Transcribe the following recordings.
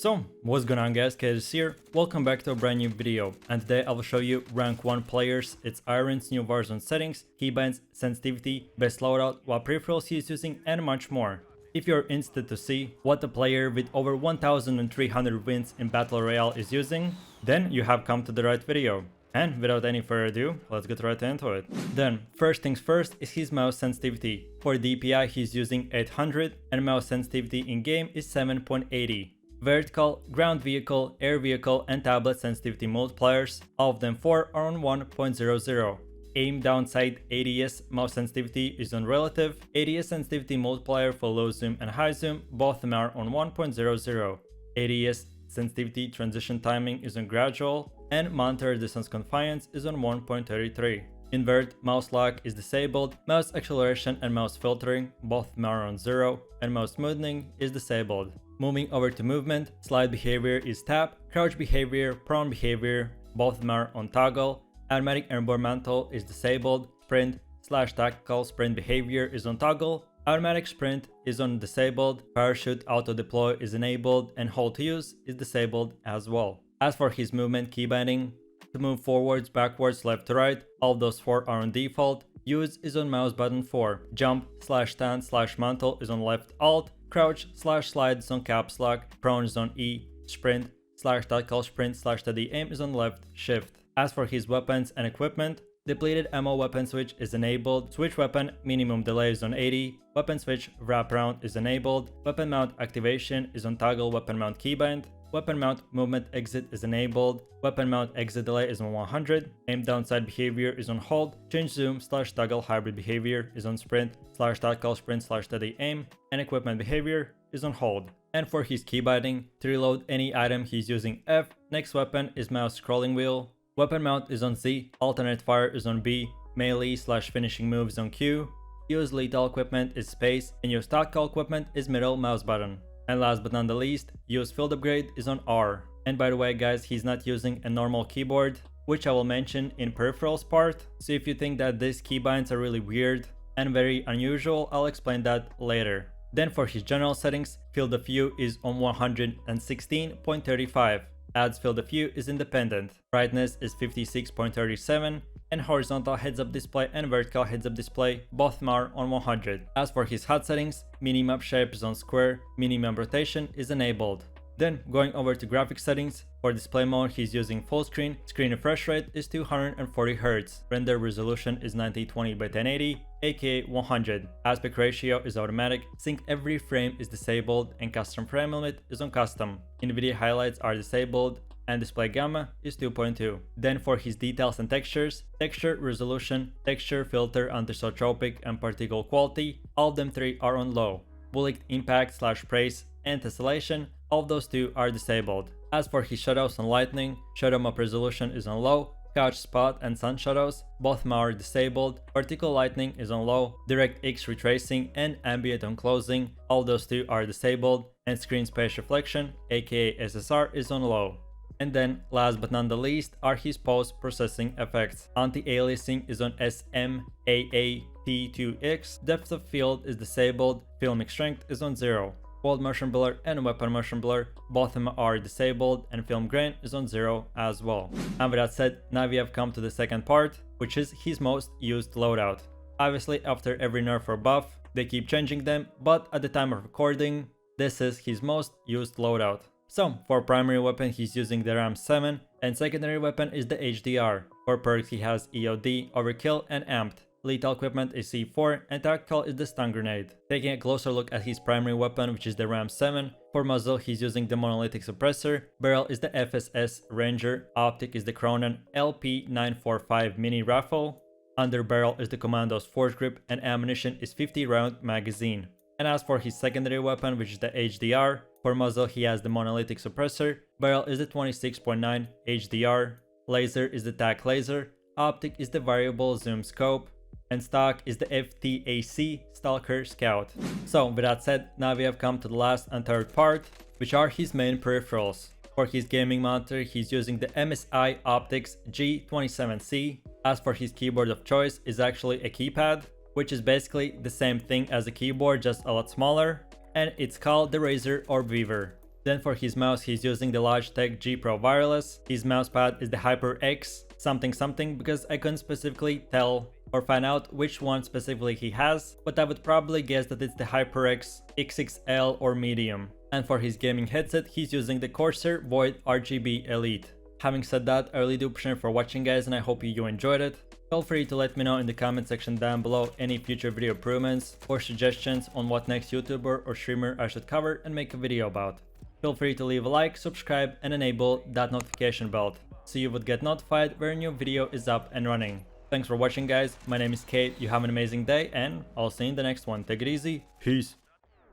So, what's going on guys, KaidGames here, welcome back to a brand new video, and today I will show you rank 1 players, its Iron's new Warzone settings, keybinds, sensitivity, best loadout, what peripherals he is using, and much more. If you're interested to see what the player with over 1300 wins in Battle Royale is using, then you have come to the right video. And without any further ado, let's get right into it. Then, first things first is his mouse sensitivity. For DPI he's using 800 and mouse sensitivity in game is 7.80. Vertical, ground vehicle, air vehicle and tablet sensitivity multipliers, all of them 4 are on 1.00. Aim downside ADS mouse sensitivity is on relative, ADS sensitivity multiplier for low zoom and high zoom, both of them are on 1.00. ADS sensitivity transition timing is on gradual, and monitor distance confiance is on 1.33. Invert mouse lock is disabled, mouse acceleration and mouse filtering, both of them are on 0, and mouse smoothing is disabled. Moving over to movement, slide behavior is tap, crouch behavior, prone behavior, both of them are on toggle, automatic airborne mantle is disabled, sprint / tactical sprint behavior is on toggle, automatic sprint is on disabled, parachute auto deploy is enabled, and hold to use is disabled as well. As for his movement keybinding, to move forwards, backwards, left to right, all of those 4 are on default, use is on mouse button 4, jump / stand / mantle is on left alt, crouch / slide is on caps lock, prone is on E, sprint / tactical sprint / steady aim is on left shift. As for his weapons and equipment, depleted ammo weapon switch is enabled, switch weapon minimum delay is on 80, weapon switch wraparound is enabled, weapon mount activation is on toggle weapon mount keybind, weapon mount movement exit is enabled, weapon mount exit delay is on 100, aim downside behavior is on hold, change zoom / toggle hybrid behavior is on sprint / tactical sprint / steady aim, and equipment behavior is on hold. And for his keybinding, to reload any item he's using F, next weapon is mouse scrolling wheel, weapon mount is on Z, alternate fire is on B, melee / finishing move is on Q, use lethal equipment is space, and use tactical equipment is middle mouse button. And last but not the least, use field upgrade is on R. And by the way guys, he's not using a normal keyboard, which I will mention in peripherals part, so if you think that these keybinds are really weird and very unusual, I'll explain that later. Then for his general settings, field of view is on 116.35. Adds field of view is independent, brightness is 56.37, and horizontal heads-up display and vertical heads-up display, both of them are on 100. As for his HUD settings, minimap shape is on square, minimap rotation is enabled. Then going over to graphics settings, for display mode he's using full screen, screen refresh rate is 240Hz, render resolution is 1920 by 1080, aka 100, aspect ratio is automatic, sync every frame is disabled, and custom frame limit is on custom. NVIDIA highlights are disabled, and display gamma is 2.2. Then for his details and textures, texture resolution, texture filter, anisotropic and particle quality, all of them 3 are on low. Bullet impact / praise and tessellation, all of those 2 are disabled. As for his shadows and lightning, shadow map resolution is on low, couch spot and sun shadows, both of them are disabled, particle lightning is on low, direct X retracing and ambient on closing, all those 2 are disabled, and screen space reflection aka SSR is on low. And then last but not the least are his post-processing effects. Anti-aliasing is on SMAAT2X, depth of field is disabled, filmic strength is on 0. World motion blur and weapon motion blur, both of them are disabled, and film grain is on 0 as well. And with that said, now we have come to the second part, which is his most used loadout. Obviously after every nerf or buff, they keep changing them, but at the time of recording, this is his most used loadout. So, for primary weapon he's using the RAM 7, and secondary weapon is the HDR. For perks he has EOD, Overkill and Amped. Lethal equipment is C4, and tactical is the stun grenade. Taking a closer look at his primary weapon, which is the RAM 7, for muzzle he's using the monolithic suppressor, barrel is the FSS Ranger, optic is the Cronen LP945 mini rifle, under barrel is the Commando's force grip, and ammunition is 50 round magazine. And as for his secondary weapon, which is the HDR, for muzzle he has the monolithic suppressor, barrel is the 26.9 HDR, laser is the TAC laser, optic is the variable zoom scope, and stock is the FTAC Stalker Scout. So with that said, now we have come to the last and third part, which are his main peripherals. For his gaming monitor he's using the MSI Optics G27C. As for his keyboard of choice is actually a keypad, which is basically the same thing as a keyboard, just a lot smaller, and it's called the Razer or Weaver. Then for his mouse he's using the Logitech G Pro Wireless. His mousepad is the HyperX something something because I couldn't specifically tell or find out which one specifically he has, but I would probably guess that it's the HyperX XXL or medium. And for his gaming headset he's using the Corsair Void RGB Elite. Having said that, I really do appreciate for watching guys, and I hope you enjoyed it. Feel free to let me know in the comment section down below any future video improvements or suggestions on what next YouTuber or streamer I should cover and make a video about. Feel free to leave a like, subscribe and enable that notification bell so you would get notified where a new video is up and running. Thanks for watching guys, my name is Kate, you have an amazing day and I'll see you in the next one. Take it easy, peace.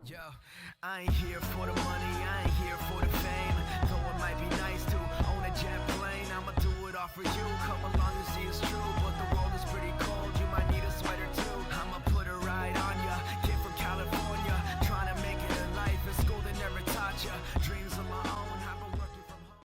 Yo, I ain't here for the money, I ain't here for